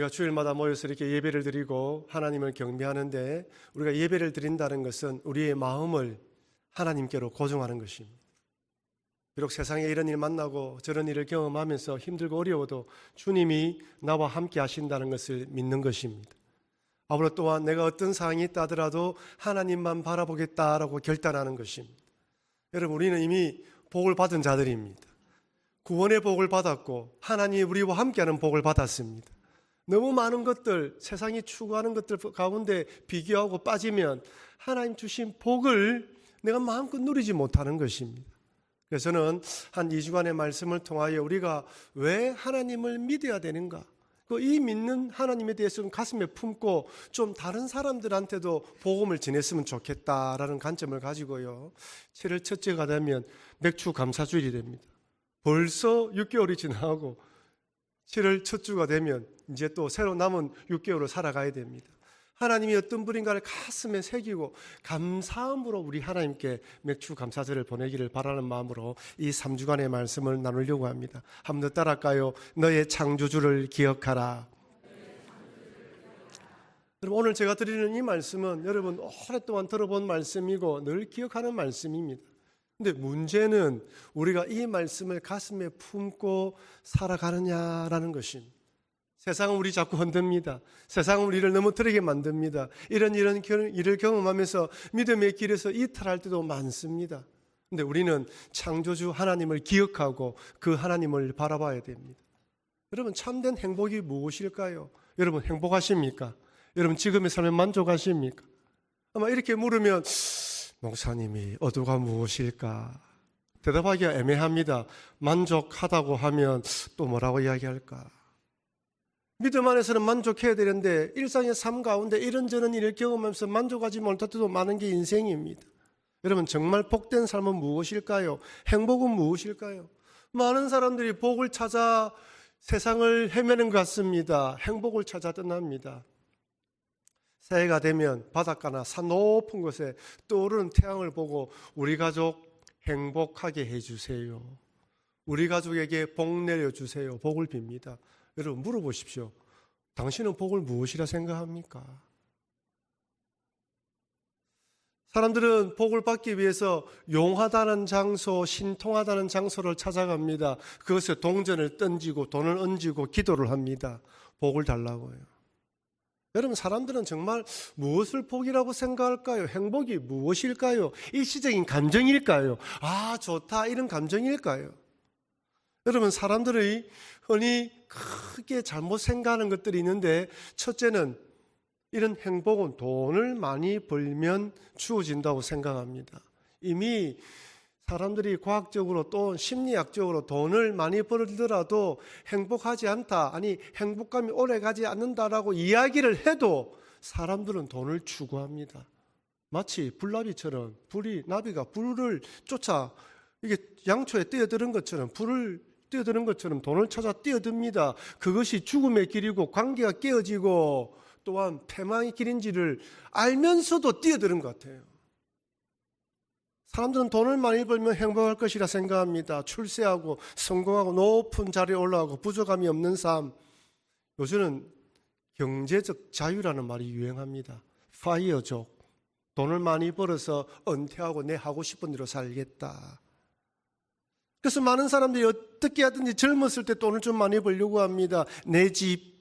우리가 주일마다 모여서 이렇게 예배를 드리고 하나님을 경배하는데, 우리가 예배를 드린다는 것은 우리의 마음을 하나님께로 고정하는 것입니다. 비록 세상에 이런 일 만나고 저런 일을 경험하면서 힘들고 어려워도 주님이 나와 함께 하신다는 것을 믿는 것입니다. 아울러 또한 내가 어떤 상황이 있다 하더라도 하나님만 바라보겠다라고 결단하는 것입니다. 여러분, 우리는 이미 복을 받은 자들입니다. 구원의 복을 받았고 하나님이 우리와 함께하는 복을 받았습니다. 너무 많은 것들, 세상이 추구하는 것들 가운데 비교하고 빠지면 하나님 주신 복을 내가 마음껏 누리지 못하는 것입니다. 그래서 저는 한 2주간의 말씀을 통하여 우리가 왜 하나님을 믿어야 되는가, 이 믿는 하나님에 대해서 가슴에 품고 좀 다른 사람들한테도 복음을 전했으면 좋겠다라는 관점을 가지고요, 7월 첫째가 되면 맥주 감사주일이 됩니다. 벌써 6개월이 지나고 7월 첫 주가 되면 이제 또 새로 남은 6개월을 살아가야 됩니다. 하나님이 어떤 분인가를 가슴에 새기고 감사함으로 우리 하나님께 맥주 감사절을 보내기를 바라는 마음으로 이 3주간의 말씀을 나누려고 합니다. 한 번 더 따라할까요? 너의 창조주를 기억하라. 여러분, 오늘 제가 드리는 이 말씀은 여러분 오랫동안 들어본 말씀이고 늘 기억하는 말씀입니다. 근데 문제는 우리가 이 말씀을 가슴에 품고 살아가느냐라는 것입니다. 세상은 우리 자꾸 흔듭니다. 세상은 우리를 넘어뜨리게 만듭니다. 이런 일을 경험하면서 믿음의 길에서 이탈할 때도 많습니다. 근데 우리는 창조주 하나님을 기억하고 그 하나님을 바라봐야 됩니다. 여러분, 참된 행복이 무엇일까요? 여러분, 행복하십니까? 여러분, 지금의 삶에 만족하십니까? 아마 이렇게 물으면 목사님이 어두가 무엇일까? 대답하기가 애매합니다. 만족하다고 하면 또 뭐라고 이야기할까? 믿음 안에서는 만족해야 되는데 일상의 삶 가운데 이런저런 일을 경험하면서 만족하지 못할 때도 많은 게 인생입니다. 여러분, 정말 복된 삶은 무엇일까요? 행복은 무엇일까요? 많은 사람들이 복을 찾아 세상을 헤매는 것 같습니다. 행복을 찾아 떠납니다. 새해가 되면 바닷가나 산 높은 곳에 떠오르는 태양을 보고 우리 가족 행복하게 해주세요, 우리 가족에게 복 내려주세요, 복을 빕니다. 여러분, 물어보십시오. 당신은 복을 무엇이라 생각합니까? 사람들은 복을 받기 위해서 용하다는 장소, 신통하다는 장소를 찾아갑니다. 그것에 동전을 던지고 돈을 얹고 기도를 합니다. 복을 달라고요. 여러분, 사람들은 정말 무엇을 복이라고 생각할까요? 행복이 무엇일까요? 일시적인 감정일까요? 아, 좋다, 이런 감정일까요? 여러분, 사람들이 흔히 크게 잘못 생각하는 것들이 있는데, 첫째는 이런 행복은 돈을 많이 벌면 주어진다고 생각합니다. 이미 사람들이 과학적으로 또 심리학적으로 돈을 많이 벌더라도 행복하지 않다, 아니 행복감이 오래가지 않는다라고 이야기를 해도 사람들은 돈을 추구합니다. 마치 불나비처럼 나비가 불을 쫓아 이게 양초에 뛰어드는 것처럼, 불을 뛰어드는 것처럼 돈을 찾아 뛰어듭니다. 그것이 죽음의 길이고 관계가 깨어지고 또한 패망의 길인지를 알면서도 뛰어드는 것 같아요. 사람들은 돈을 많이 벌면 행복할 것이라 생각합니다. 출세하고 성공하고 높은 자리에 올라가고 부족함이 없는 삶. 요즘은 경제적 자유라는 말이 유행합니다. 파이어족. 돈을 많이 벌어서 은퇴하고 내 하고 싶은 대로 살겠다. 그래서 많은 사람들이 어떻게 하든지 젊었을 때 돈을 좀 많이 벌려고 합니다. 내 집,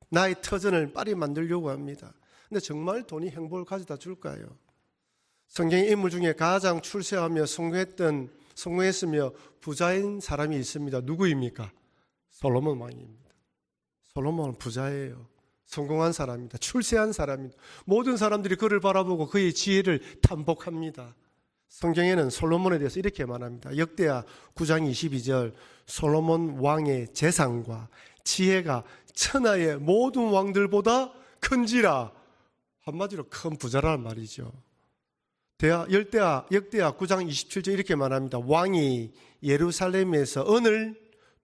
나의 터전을 빨리 만들려고 합니다. 근데 정말 돈이 행복을 가져다 줄까요? 성경의 인물 중에 가장 출세하며 성공했으며 부자인 사람이 있습니다. 누구입니까? 솔로몬 왕입니다. 솔로몬은 부자예요. 성공한 사람입니다. 출세한 사람입니다. 모든 사람들이 그를 바라보고 그의 지혜를 탐복합니다. 성경에는 솔로몬에 대해서 이렇게 말합니다. 역대하 9장 22절, 솔로몬 왕의 재산과 지혜가 천하의 모든 왕들보다 큰지라. 한마디로 큰 부자라는 말이죠. 역대하 9장 27절 이렇게 말합니다. 왕이 예루살렘에서 은을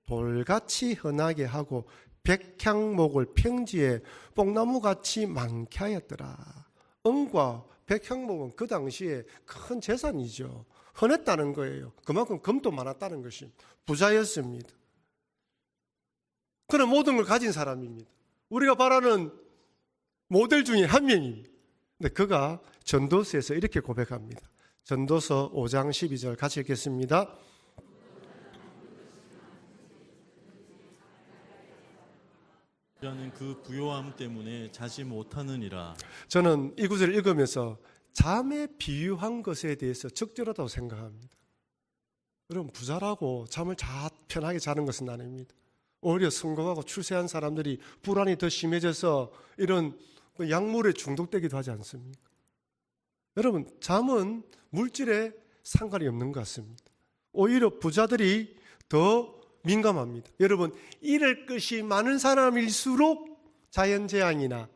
돌같이 흔하게 하고 백향목을 평지에 뽕나무같이 많게 하였더라. 은과 백향목은 그 당시에 큰 재산이죠. 흔했다는 거예요. 그만큼 금도 많았다는 것입니다. 부자였습니다. 그는 모든 걸 가진 사람입니다. 우리가 바라는 모델 중에 한 명입니다. 근데 그가 전도서에서 이렇게 고백합니다. 전도서 5장 12절 같이 읽겠습니다. 저는 그 부요함 때문에 자지 못하느니라. 저는 이 구절을 읽으면서 잠에 비유한 것에 대해서 적절하다고 생각합니다. 여러분, 부자라고 잠을 편하게 자는 것은 아닙니다. 오히려 성공하고 출세한 사람들이 불안이 더 심해져서 이런 약물에 중독되기도 하지 않습니까? 여러분, 잠은 물질에 상관이 없는 것 같습니다. 오히려 부자들이 더 민감합니다. 여러분, 잃을 것이 많은 사람일수록 자연재앙이나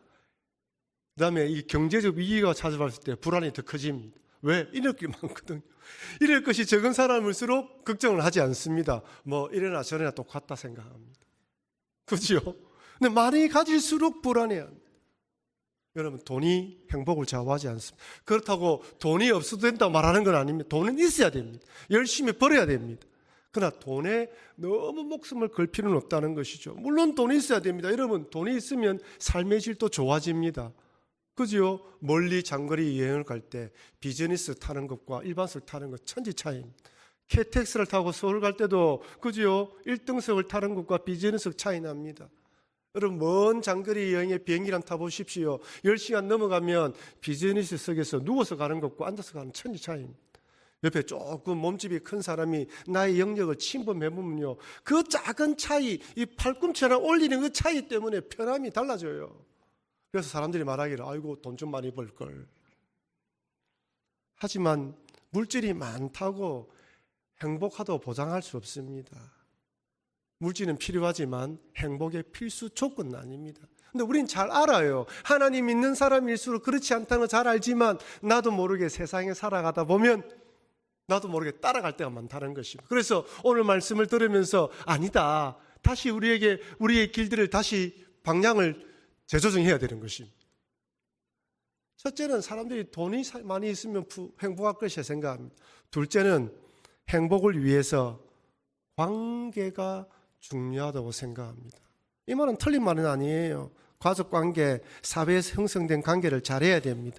그다음에 이 경제적 위기가 찾아왔을 때 불안이 더 커집니다. 왜? 잃을 게 많거든요. 잃을 것이 적은 사람일수록 걱정을 하지 않습니다. 뭐 이래나 저래나 똑같다 생각합니다. 그죠? 근데 많이 가질수록 불안해합니다. 여러분, 돈이 행복을 좌우하지 않습니다. 그렇다고 돈이 없어도 된다고 말하는 건 아닙니다. 돈은 있어야 됩니다. 열심히 벌어야 됩니다. 그러나 돈에 너무 목숨을 걸 필요는 없다는 것이죠. 물론 돈이 있어야 됩니다. 여러분, 돈이 있으면 삶의 질도 좋아집니다. 그죠? 멀리 장거리 여행을 갈 때 비즈니스 타는 것과 일반석 타는 것 천지 차이입니다. KTX를 타고 서울 갈 때도 그죠? 1등석을 타는 것과 비즈니스석 차이 납니다. 여러분, 먼 장거리 여행에 비행기랑 타보십시오. 10시간 넘어가면 비즈니스석에서 누워서 가는 것과 앉아서 가는 천지 차이입니다. 옆에 조금 몸집이 큰 사람이 나의 영역을 침범해보면요, 그 작은 차이, 이 팔꿈치나 올리는 그 차이 때문에 편함이 달라져요. 그래서 사람들이 말하기를 아이고 돈 좀 많이 벌걸. 하지만 물질이 많다고 행복하다고 보장할 수 없습니다. 물질은 필요하지만 행복의 필수 조건은 아닙니다. 근데 우린 잘 알아요. 하나님 믿는 사람일수록 그렇지 않다는 걸 잘 알지만 나도 모르게 세상에 살아가다 보면 나도 모르게 따라갈 때가 많다는 것입니다. 그래서 오늘 말씀을 들으면서 아니다. 다시 우리의 길들을 다시 방향을 재조정해야 되는 것입니다. 첫째는 사람들이 돈이 많이 있으면 행복할 것이라 생각합니다. 둘째는 행복을 위해서 관계가 중요하다고 생각합니다. 이 말은 틀린 말은 아니에요. 가족관계, 사회에서 형성된 관계를 잘해야 됩니다.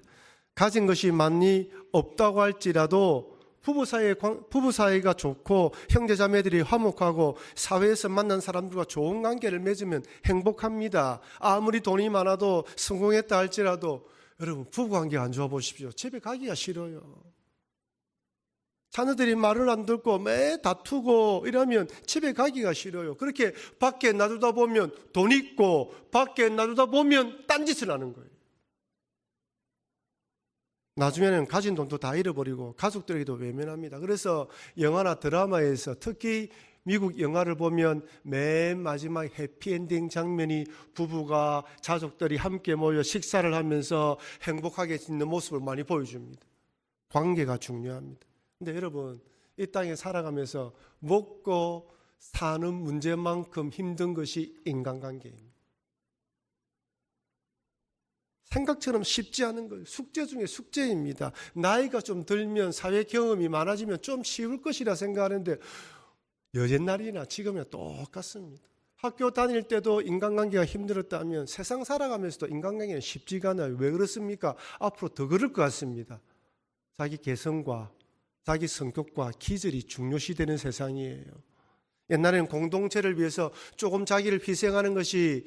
가진 것이 많이 없다고 할지라도 부부 사이가 좋고 형제자매들이 화목하고 사회에서 만난 사람들과 좋은 관계를 맺으면 행복합니다. 아무리 돈이 많아도 성공했다 할지라도 여러분, 부부관계가 안 좋아 보십시오. 집에 가기가 싫어요. 자녀들이 말을 안 듣고 매 다투고 이러면 집에 가기가 싫어요. 그렇게 밖에 놔두다 보면 돈 있고 밖에 놔두다 보면 딴짓을 하는 거예요. 나중에는 가진 돈도 다 잃어버리고 가족들에게도 외면합니다. 그래서 영화나 드라마에서 특히 미국 영화를 보면 맨 마지막 해피엔딩 장면이 부부가 가족들이 함께 모여 식사를 하면서 행복하게 짓는 모습을 많이 보여줍니다. 관계가 중요합니다. 근데 여러분, 이 땅에 살아가면서 먹고 사는 문제만큼 힘든 것이 인간관계입니다. 생각처럼 쉽지 않은 거예요. 숙제 중에 숙제입니다. 나이가 좀 들면 사회 경험이 많아지면 좀 쉬울 것이라 생각하는데 옛날이나 지금이나 똑같습니다. 학교 다닐 때도 인간관계가 힘들었다면 세상 살아가면서도 인간관계는 쉽지가 않아요. 왜 그렇습니까? 앞으로 더 그럴 것 같습니다. 자기 개성과 자기 성격과 기질이 중요시되는 세상이에요. 옛날에는 공동체를 위해서 조금 자기를 희생하는 것이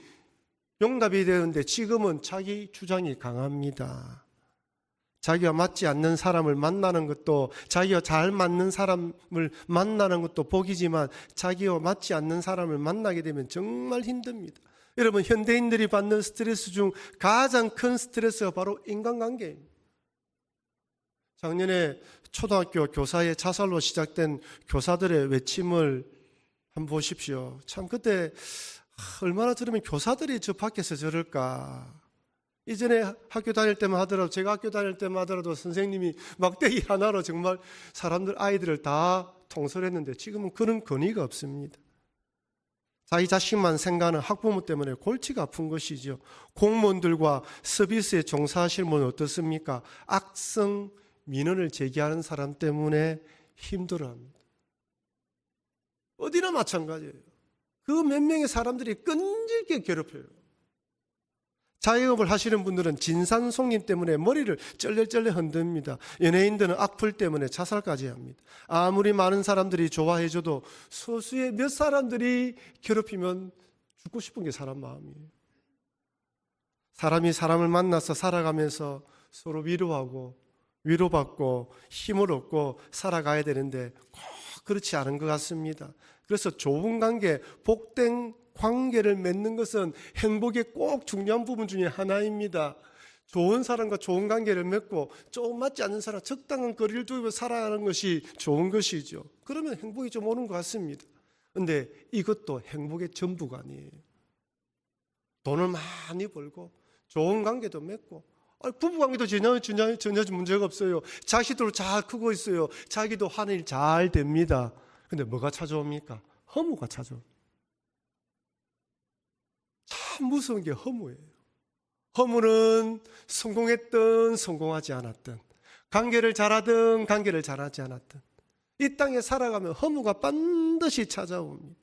용납이 되는데 지금은 자기 주장이 강합니다. 자기와 맞지 않는 사람을 만나는 것도, 자기와 잘 맞는 사람을 만나는 것도 복이지만 자기와 맞지 않는 사람을 만나게 되면 정말 힘듭니다. 여러분, 현대인들이 받는 스트레스 중 가장 큰 스트레스가 바로 인간관계입니다. 작년에 초등학교 교사의 자살로 시작된 교사들의 외침을 한번 보십시오. 참 그때 얼마나 들으면 교사들이 저 밖에서 저럴까. 이전에 학교 다닐 때만 하더라도, 제가 학교 다닐 때만 하더라도 선생님이 막대기 하나로 정말 아이들을 다 통솔했는데 지금은 그런 권위가 없습니다. 자기 자식만 생각하는 학부모 때문에 골치가 아픈 것이죠. 공무원들과 서비스에 종사하실 분은 어떻습니까? 악성 민원을 제기하는 사람 때문에 힘들어합니다. 어디나 마찬가지예요. 그 몇 명의 사람들이 끈질기게 괴롭혀요. 자영업을 하시는 분들은 진산 손님 때문에 머리를 쩔쩔쩔 흔듭니다. 연예인들은 악플 때문에 자살까지 합니다. 아무리 많은 사람들이 좋아해줘도 소수의 몇 사람들이 괴롭히면 죽고 싶은 게 사람 마음이에요. 사람이 사람을 만나서 살아가면서 서로 위로하고 위로받고 힘을 얻고 살아가야 되는데 꼭 그렇지 않은 것 같습니다. 그래서 좋은 관계, 복된 관계를 맺는 것은 행복의 꼭 중요한 부분 중에 하나입니다. 좋은 사람과 좋은 관계를 맺고 조금 맞지 않는 사람 적당한 거리를 두고 살아가는 것이 좋은 것이죠. 그러면 행복이 좀 오는 것 같습니다. 그런데 이것도 행복의 전부가 아니에요. 돈을 많이 벌고 좋은 관계도 맺고 부부관계도 전혀 문제가 없어요. 자식들 잘 크고 있어요. 자기도 하는 일 잘 됩니다. 근데 뭐가 찾아옵니까? 허무가 찾아옵니다. 참 무서운 게 허무예요. 허무는 성공했든 성공하지 않았든, 관계를 잘하든 관계를 잘하지 않았든 이 땅에 살아가면 허무가 반드시 찾아옵니다.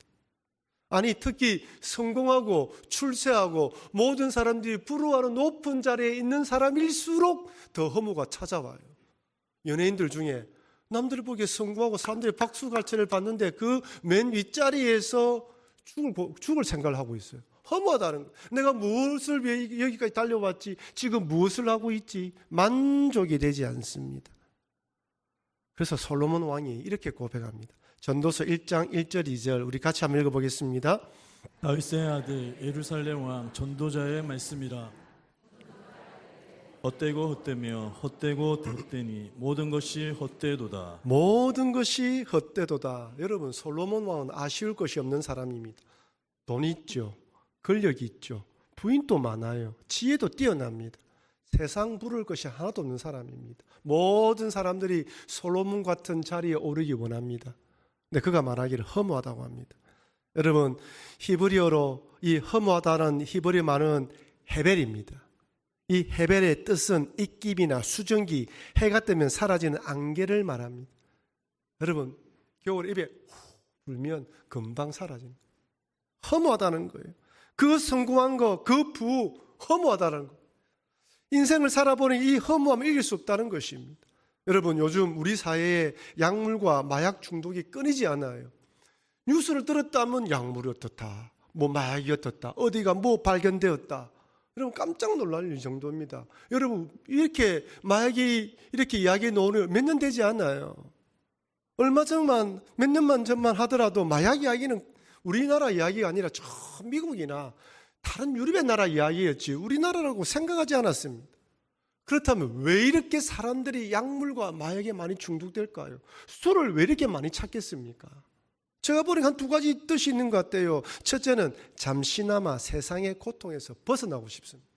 아니 특히 성공하고 출세하고 모든 사람들이 부러워하는 높은 자리에 있는 사람일수록 더 허무가 찾아와요. 연예인들 중에 남들 보기에 성공하고 사람들이 박수갈채를 받는데 그 맨 윗자리에서 죽을 생각을 하고 있어요. 허무하다는 거예요. 내가 무엇을 위해 여기까지 달려왔지, 지금 무엇을 하고 있지, 만족이 되지 않습니다. 그래서 솔로몬 왕이 이렇게 고백합니다. 전도서 1장 1절 2절 우리 같이 한번 읽어보겠습니다. 다윗의 아들 예루살렘 왕 전도자의 말씀이라. 헛되고 헛되며 헛되고 헛되니 모든 것이 헛되도다. 모든 것이 헛되도다. 여러분 솔로몬 왕은 아쉬울 것이 없는 사람입니다. 돈이 있죠. 권력이 있죠. 부인도 많아요. 지혜도 뛰어납니다. 세상 부를 것이 하나도 없는 사람입니다. 모든 사람들이 솔로몬 같은 자리에 오르기 원합니다. 근데 그가 말하기를 허무하다고 합니다. 여러분 히브리어로 이 허무하다는 히브리 말은 헤벨입니다. 이 헤벨의 뜻은 입김이나 수증기, 해가 뜨면 사라지는 안개를 말합니다. 여러분 겨울 입에 불면 금방 사라집니다. 허무하다는 거예요. 그 성공한 거, 그 부, 허무하다는 거. 인생을 살아보니 이 허무함을 이길 수 없다는 것입니다. 여러분 요즘 우리 사회에 약물과 마약 중독이 끊이지 않아요. 뉴스를 들었다면 약물이 어떻다, 뭐 마약이 어떻다, 어디가 뭐 발견되었다. 여러분 깜짝 놀랄 정도입니다. 여러분 이렇게 마약이 이렇게 이야기 나오는 몇 년 되지 않아요. 얼마 전만 몇 년만 전만 하더라도 마약 이야기는 우리나라 이야기가 아니라 저 미국이나 다른 유럽의 나라 이야기였지 우리나라라고 생각하지 않았습니다. 그렇다면 왜 이렇게 사람들이 약물과 마약에 많이 중독될까요? 술을 왜 이렇게 많이 찾겠습니까? 제가 보니 한 두 가지 뜻이 있는 것 같아요. 첫째는 잠시나마 세상의 고통에서 벗어나고 싶습니다.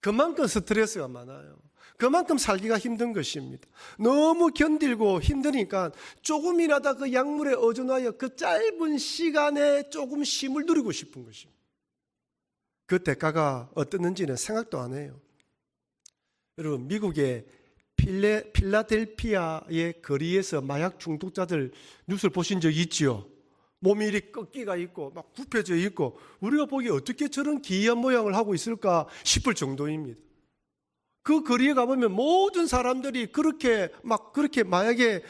그만큼 스트레스가 많아요. 그만큼 살기가 힘든 것입니다. 너무 견디고 힘드니까 조금이라도 그 약물에 의존하여 그 짧은 시간에 조금 쉼을 누리고 싶은 것입니다. 그 대가가 어떻는지는 생각도 안 해요. 여러분 미국의 필라델피아의 거리에서 마약 중독자들 뉴스를 보신 적 있지요? 몸이 이렇게 꺾기가 있고 막 굽혀져 있고 우리가 보기에 어떻게 저런 기이한 모양을 하고 있을까 싶을 정도입니다. 그 거리에 가보면 모든 사람들이 그렇게 마약에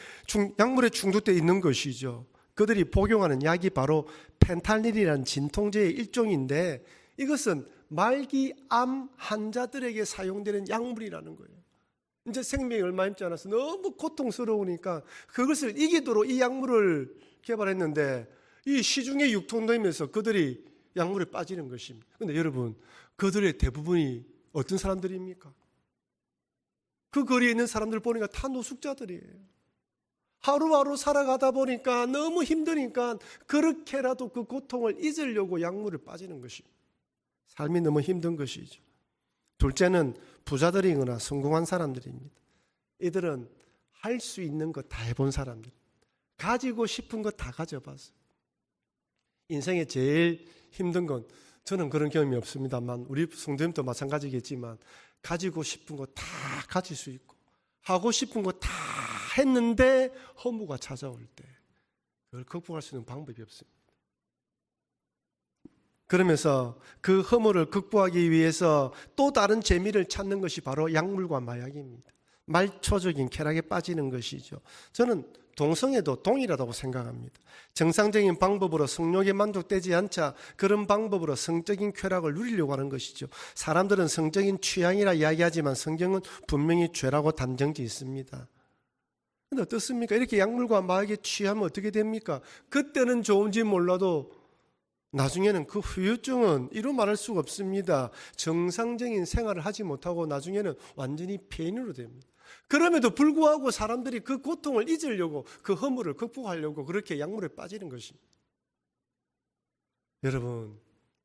약물에 중독되어 있는 것이죠. 그들이 복용하는 약이 바로 펜탈닐이라는 진통제의 일종인데 이것은 말기암 환자들에게 사용되는 약물이라는 거예요. 이제 생명이 얼마 남지 않아서 너무 고통스러우니까 그것을 이기도록 이 약물을 개발했는데 이 시중에 유통되면서 그들이 약물에 빠지는 것입니다. 그런데 여러분 그들의 대부분이 어떤 사람들입니까? 그 거리에 있는 사람들 보니까 다 노숙자들이에요. 하루하루 살아가다 보니까 너무 힘드니까 그렇게라도 그 고통을 잊으려고 약물에 빠지는 것입니다. 삶이 너무 힘든 것이죠. 둘째는 부자들이거나 성공한 사람들입니다. 이들은 할 수 있는 거 다 해본 사람들. 가지고 싶은 거 다 가져봤어요. 인생에 제일 힘든 건 저는 그런 경험이 없습니다만 우리 성도님도 마찬가지겠지만 가지고 싶은 거 다 가질 수 있고 하고 싶은 거 다 했는데 허무가 찾아올 때 그걸 극복할 수 있는 방법이 없습니다. 그러면서 그 허물을 극복하기 위해서 또 다른 재미를 찾는 것이 바로 약물과 마약입니다. 말초적인 쾌락에 빠지는 것이죠. 저는 동성애도 동일하다고 생각합니다. 정상적인 방법으로 성욕에 만족되지 않자 그런 방법으로 성적인 쾌락을 누리려고 하는 것이죠. 사람들은 성적인 취향이라 이야기하지만 성경은 분명히 죄라고 단정지 있습니다. 근데 어떻습니까? 이렇게 약물과 마약에 취하면 어떻게 됩니까? 그때는 좋은지 몰라도 나중에는 그 후유증은 이루 말할 수가 없습니다. 정상적인 생활을 하지 못하고 나중에는 완전히 폐인으로 됩니다. 그럼에도 불구하고 사람들이 그 고통을 잊으려고 그 허물을 극복하려고 그렇게 약물에 빠지는 것입니다. 여러분,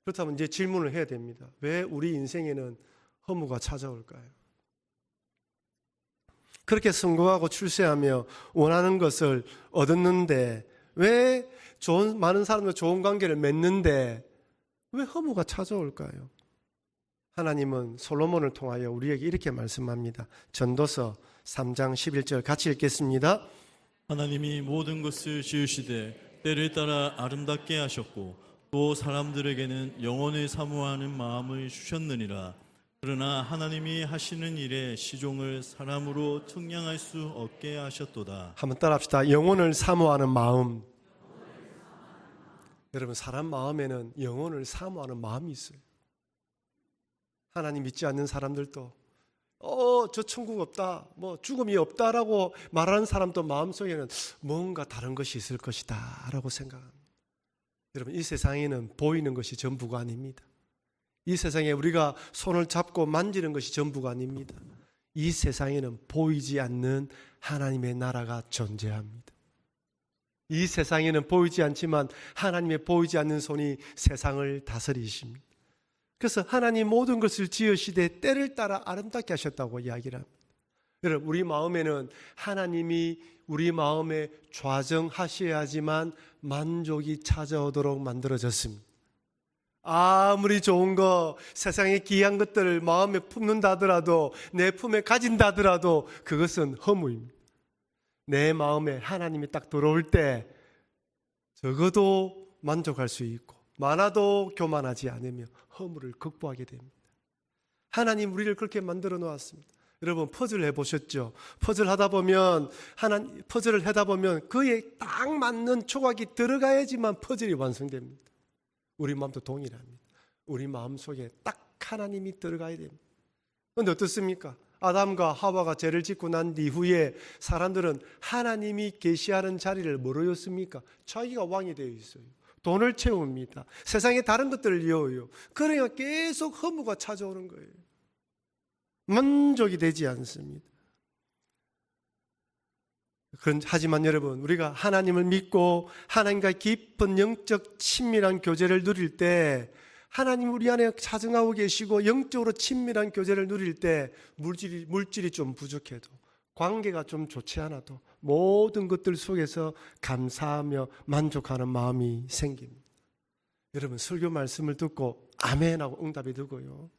그렇다면 이제 질문을 해야 됩니다. 왜 우리 인생에는 허무가 찾아올까요? 그렇게 성공하고 출세하며 원하는 것을 얻었는데 왜 많은 사람들 좋은 관계를 맺는데 왜 허무가 찾아올까요? 하나님은 솔로몬을 통하여 우리에게 이렇게 말씀합니다. 전도서 3장 11절 같이 읽겠습니다. 하나님이 모든 것을 지으시되 때를 따라 아름답게 하셨고 또 사람들에게는 영원을 사모하는 마음을 주셨느니라. 그러나 하나님이 하시는 일에 시종을 사람으로 측량할 수 없게 하셨도다. 한번 따라합시다. 영혼을 사모하는 마음. 여러분, 사람 마음에는 영혼을 사모하는 마음이 있어요. 하나님 믿지 않는 사람들도 저 천국 없다, 죽음이 없다라고 말하는 사람도 마음속에는 뭔가 다른 것이 있을 것이다 라고 생각합니다. 여러분, 이 세상에는 보이는 것이 전부가 아닙니다. 이 세상에 우리가 손을 잡고 만지는 것이 전부가 아닙니다. 이 세상에는 보이지 않는 하나님의 나라가 존재합니다. 이 세상에는 보이지 않지만 하나님의 보이지 않는 손이 세상을 다스리십니다. 그래서 하나님 모든 것을 지으시되 때를 따라 아름답게 하셨다고 이야기를 합니다. 여러분, 우리 마음에는 하나님이 우리 마음에 좌정하셔야지만 만족이 찾아오도록 만들어졌습니다. 아무리 좋은 거, 세상의 귀한 것들을 마음에 품는다 하더라도, 내 품에 가진다 하더라도 그것은 허무입니다. 내 마음에 하나님이 딱 들어올 때 적어도 만족할 수 있고 많아도 교만하지 않으며 허물을 극복하게 됩니다. 하나님 우리를 그렇게 만들어 놓았습니다. 여러분, 퍼즐 해보셨죠? 퍼즐을 하다 보면 그에 딱 맞는 조각이 들어가야지만 퍼즐이 완성됩니다. 우리 마음도 동일합니다. 우리 마음 속에 딱 하나님이 들어가야 됩니다. 그런데 어떻습니까? 아담과 하와가 죄를 짓고 난 이후에 사람들은 하나님이 계시하는 자리를 뭐로 였습니까? 자기가 왕이 되어 있어요. 돈을 채웁니다. 세상에 다른 것들을 이어요. 그러니까 계속 허무가 찾아오는 거예요. 만족이 되지 않습니다. 하지만 여러분, 우리가 하나님을 믿고 하나님과 깊은 영적 친밀한 교제를 누릴 때, 하나님 우리 안에 자정하고 계시고 영적으로 친밀한 교제를 누릴 때 물질이 좀 부족해도, 관계가 좀 좋지 않아도 모든 것들 속에서 감사하며 만족하는 마음이 생깁니다. 여러분, 설교 말씀을 듣고 아멘하고 응답이 되고요,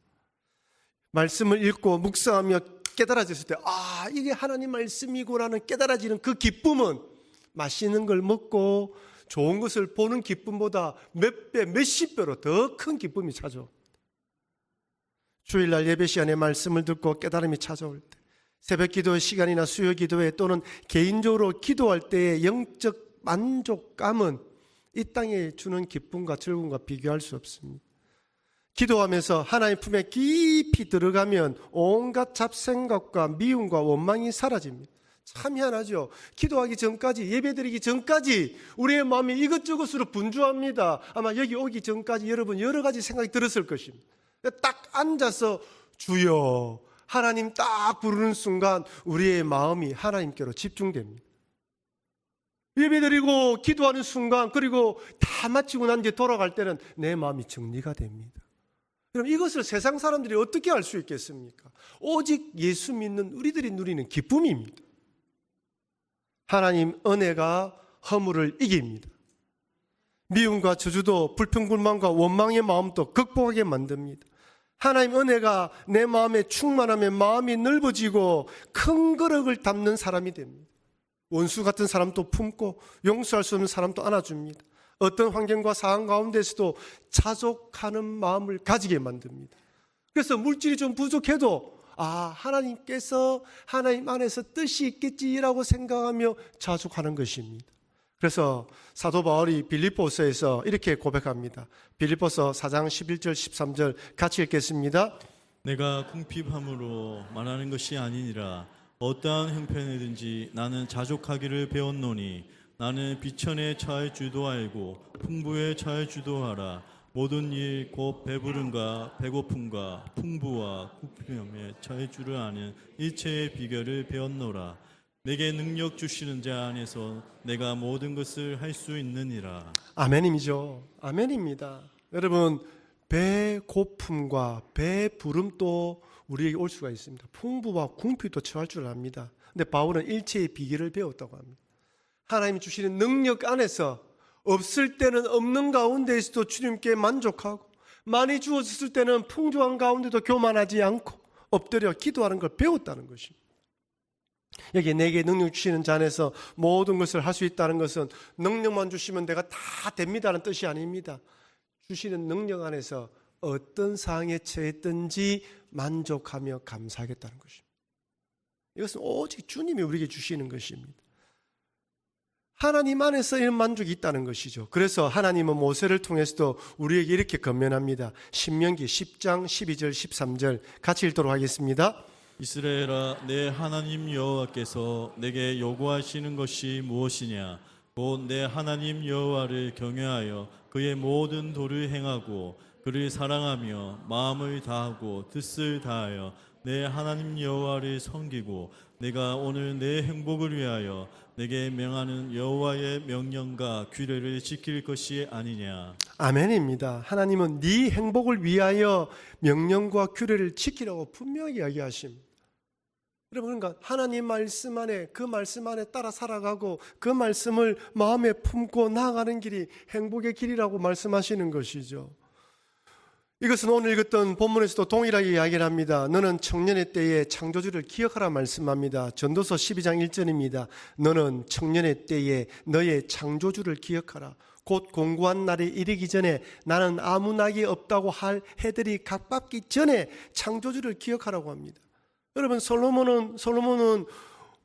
말씀을 읽고 묵상하며 깨달아졌을 때 이게 하나님 말씀이고라는 깨달아지는 그 기쁨은 맛있는 걸 먹고 좋은 것을 보는 기쁨보다 몇 배, 몇십 배로 더 큰 기쁨이 찾아옵니다. 주일날 예배 시간에 말씀을 듣고 깨달음이 찾아올 때, 새벽 기도 시간이나 수요 기도회 또는 개인적으로 기도할 때의 영적 만족감은 이 땅에 주는 기쁨과 즐거움과 비교할 수 없습니다. 기도하면서 하나님 품에 깊이 들어가면 온갖 잡생각과 미움과 원망이 사라집니다. 참 희한하죠. 기도하기 전까지, 예배드리기 전까지 우리의 마음이 이것저것으로 분주합니다. 아마 여기 오기 전까지 여러분 여러 가지 생각이 들었을 것입니다. 딱 앉아서 주여 하나님 딱 부르는 순간 우리의 마음이 하나님께로 집중됩니다. 예배드리고 기도하는 순간, 그리고 다 마치고 난 뒤에 돌아갈 때는 내 마음이 정리가 됩니다. 그럼 이것을 세상 사람들이 어떻게 알 수 있겠습니까? 오직 예수 믿는 우리들이 누리는 기쁨입니다. 하나님 은혜가 허물을 이깁니다. 미움과 저주도 불평불만과 원망의 마음도 극복하게 만듭니다. 하나님 은혜가 내 마음에 충만하면 마음이 넓어지고 큰 거력을 담는 사람이 됩니다. 원수 같은 사람도 품고 용서할 수 없는 사람도 안아줍니다. 어떤 환경과 상황 가운데서도 자족하는 마음을 가지게 만듭니다. 그래서 물질이 좀 부족해도 하나님께서 하나님 안에서 뜻이 있겠지라고 생각하며 자족하는 것입니다. 그래서 사도 바울이 빌립보서에서 이렇게 고백합니다. 빌립보서 4장 11절 13절 같이 읽겠습니다. 내가 궁핍함으로 말하는 것이 아니니라. 어떠한 형편이든지 나는 자족하기를 배웠노니 나는 비천에 처할 줄도 알고 풍부에 처할 줄도 알아. 모든 일 곧 배부름과 배고픔과 풍부와 궁핍함에 처할 줄을 아는 일체의 비결을 배웠노라. 내게 능력 주시는 자 안에서 내가 모든 것을 할 수 있느니라. 아멘이죠. 아멘입니다. 여러분, 배고픔과 배부름도 우리에게 올 수가 있습니다. 풍부와 궁핍도 처할 줄 압니다. 근데 바울은 일체의 비결을 배웠다고 합니다. 하나님이 주시는 능력 안에서 없을 때는 없는 가운데에서도 주님께 만족하고 많이 주어졌을 때는 풍족한 가운데도 교만하지 않고 엎드려 기도하는 걸 배웠다는 것입니다. 여기 내게 능력 주시는 자 안에서 모든 것을 할 수 있다는 것은 능력만 주시면 내가 다 됩니다라는 뜻이 아닙니다. 주시는 능력 안에서 어떤 상황에 처했든지 만족하며 감사하겠다는 것입니다. 이것은 오직 주님이 우리에게 주시는 것입니다. 하나님 안에서 이런 만족이 있다는 것이죠. 그래서 하나님은 모세를 통해서도 우리에게 이렇게 권면합니다. 신명기 10장 12절 13절 같이 읽도록 하겠습니다. 이스라엘아, 내 하나님 여호와께서 내게 요구하시는 것이 무엇이냐? 곧 내 하나님 여호와를 경외하여 그의 모든 도를 행하고 그를 사랑하며 마음을 다하고 뜻을 다하여 내 하나님 여호와를 섬기고 내가 오늘 내 행복을 위하여 내게 명하는 여호와의 명령과 규례를 지킬 것이 아니냐. 아멘입니다. 하나님은 네 행복을 위하여 명령과 규례를 지키라고 분명히 이야기하십니다. 여러분, 그러니까 하나님 말씀 안에, 그 말씀 안에 따라 살아가고 그 말씀을 마음에 품고 나아가는 길이 행복의 길이라고 말씀하시는 것이죠. 이것은 오늘 읽었던 본문에서도 동일하게 이야기를 합니다. 너는 청년의 때에 창조주를 기억하라 말씀합니다. 전도서 12장 1절입니다. 너는 청년의 때에 너의 창조주를 기억하라. 곧 공고한 날이 이르기 전에 나는 아무 낙이 없다고 할 해들이 각박기 전에 창조주를 기억하라고 합니다. 여러분, 솔로몬은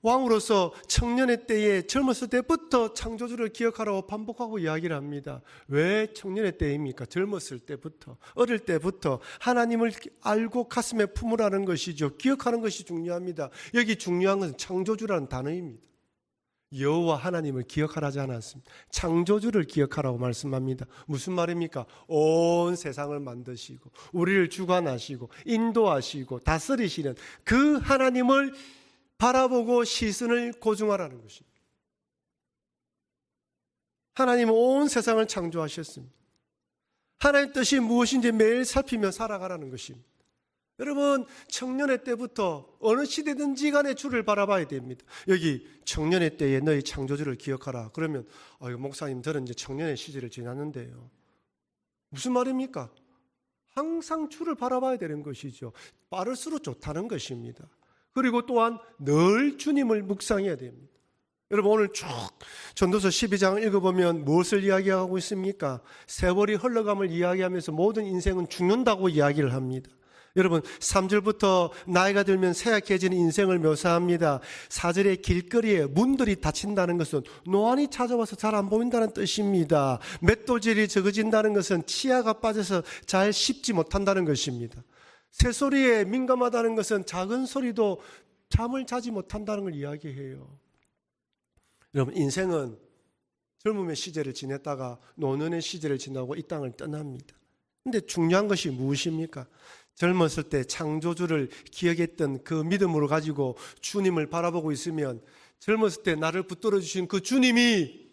왕으로서 청년의 때에 젊었을 때부터 창조주를 기억하라고 반복하고 이야기를 합니다. 왜 청년의 때입니까? 젊었을 때부터, 어릴 때부터 하나님을 알고 가슴에 품으라는 것이죠. 기억하는 것이 중요합니다. 여기 중요한 것은 창조주라는 단어입니다. 여호와 하나님을 기억하라지 않았습니다. 창조주를 기억하라고 말씀합니다. 무슨 말입니까? 온 세상을 만드시고 우리를 주관하시고 인도하시고 다스리시는 그 하나님을 바라보고 시선을 고정하라는 것입니다. 하나님은 온 세상을 창조하셨습니다. 하나님의 뜻이 무엇인지 매일 살피며 살아가라는 것입니다. 여러분, 청년의 때부터 어느 시대든지 간에 주를 바라봐야 됩니다. 여기 청년의 때에 너희 창조주를 기억하라. 그러면 목사님, 저는 이제 청년의 시절을 지났는데요. 무슨 말입니까? 항상 주를 바라봐야 되는 것이죠. 빠를수록 좋다는 것입니다. 그리고 또한 늘 주님을 묵상해야 됩니다. 여러분, 오늘 쭉 전도서 12장을 읽어보면 무엇을 이야기하고 있습니까? 세월이 흘러감을 이야기하면서 모든 인생은 죽는다고 이야기를 합니다. 여러분, 3절부터 나이가 들면 쇠약해지는 인생을 묘사합니다. 4절에 길거리에 문들이 닫힌다는 것은 노안이 찾아와서 잘 안 보인다는 뜻입니다. 맷돌질이 적어진다는 것은 치아가 빠져서 잘 씹지 못한다는 것입니다. 새소리에 민감하다는 것은 작은 소리도 잠을 자지 못한다는 걸 이야기해요. 여러분, 인생은 젊음의 시절을 지냈다가 노년의 시절을 지나고 이 땅을 떠납니다. 그런데 중요한 것이 무엇입니까? 젊었을 때 창조주를 기억했던 그 믿음으로 가지고 주님을 바라보고 있으면 젊었을 때 나를 붙들어 주신 그 주님이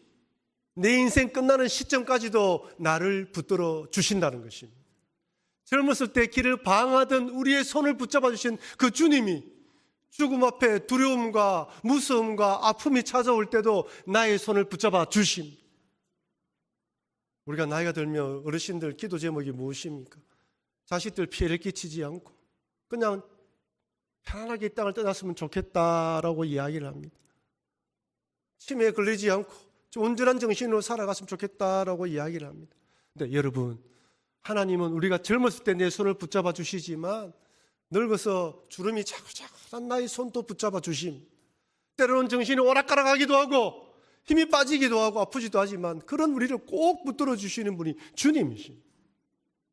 내 인생 끝나는 시점까지도 나를 붙들어 주신다는 것입니다. 젊었을 때 길을 방황하던 우리의 손을 붙잡아 주신 그 주님이 죽음 앞에 두려움과 무서움과 아픔이 찾아올 때도 나의 손을 붙잡아 주심. 우리가 나이가 들면 어르신들 기도 제목이 무엇입니까? 자식들 피해를 끼치지 않고 그냥 편안하게 이 땅을 떠났으면 좋겠다라고 이야기를 합니다. 치매에 걸리지 않고 온전한 정신으로 살아갔으면 좋겠다라고 이야기를 합니다. 근데 여러분, 하나님은 우리가 젊었을 때 내 손을 붙잡아 주시지만 늙어서 주름이 자꾸자꾸 나의 손도 붙잡아 주심. 때로는 정신이 오락가락하기도 하고 힘이 빠지기도 하고 아프지도 하지만 그런 우리를 꼭 붙들어 주시는 분이 주님이십니다.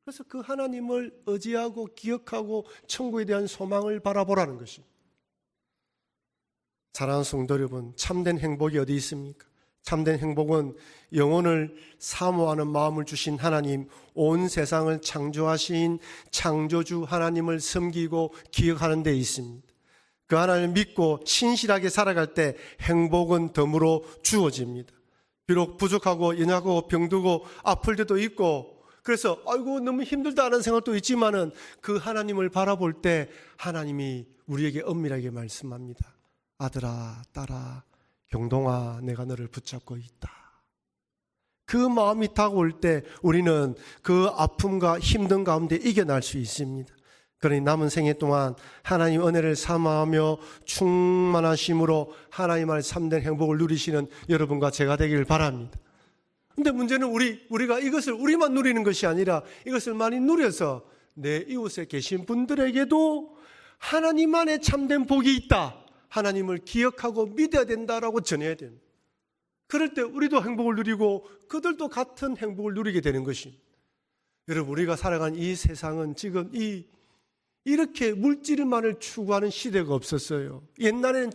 그래서 그 하나님을 의지하고 기억하고 천국에 대한 소망을 바라보라는 것입니다. 사랑하는 성도 여러분, 참된 행복이 어디 있습니까? 참된 행복은 영혼을 사모하는 마음을 주신 하나님, 온 세상을 창조하신 창조주 하나님을 섬기고 기억하는 데 있습니다. 그 하나님을 믿고 신실하게 살아갈 때 행복은 덤으로 주어집니다. 비록 부족하고 연약하고 병들고 아플 때도 있고 그래서 아이고 너무 힘들다는 생각도 있지만은 그 하나님을 바라볼 때 하나님이 우리에게 엄밀하게 말씀합니다. 아들아, 딸아, 경동아, 내가 너를 붙잡고 있다. 그 마음이 다가올 때 우리는 그 아픔과 힘든 가운데 이겨날 수 있습니다. 그러니 남은 생애 동안 하나님 은혜를 사모하며 충만하심으로 하나님 안에 참된 행복을 누리시는 여러분과 제가 되기를 바랍니다. 근데 문제는 우리가 이것을 우리만 누리는 것이 아니라 이것을 많이 누려서 내 이웃에 계신 분들에게도 하나님 안에 참된 복이 있다. 하나님을 기억하고 믿어야 된다라고 전해야 됩니다. 그럴 때 우리도 행복을 누리고 그들도 같은 행복을 누리게 되는 것입니다. 여러분, 우리가 살아가는 이 세상은 지금 이렇게 물질만을 추구하는 시대가 없었어요. 옛날에는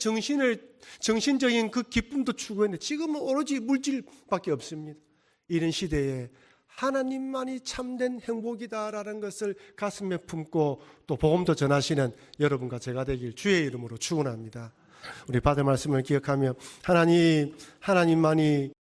정신적인 그 기쁨도 추구했는데 지금은 오로지 물질밖에 없습니다. 이런 시대에 하나님만이 참된 행복이다라는 것을 가슴에 품고 또 복음도 전하시는 여러분과 제가 되길 주의 이름으로 축원합니다. 우리 받은 말씀을 기억하며 하나님만이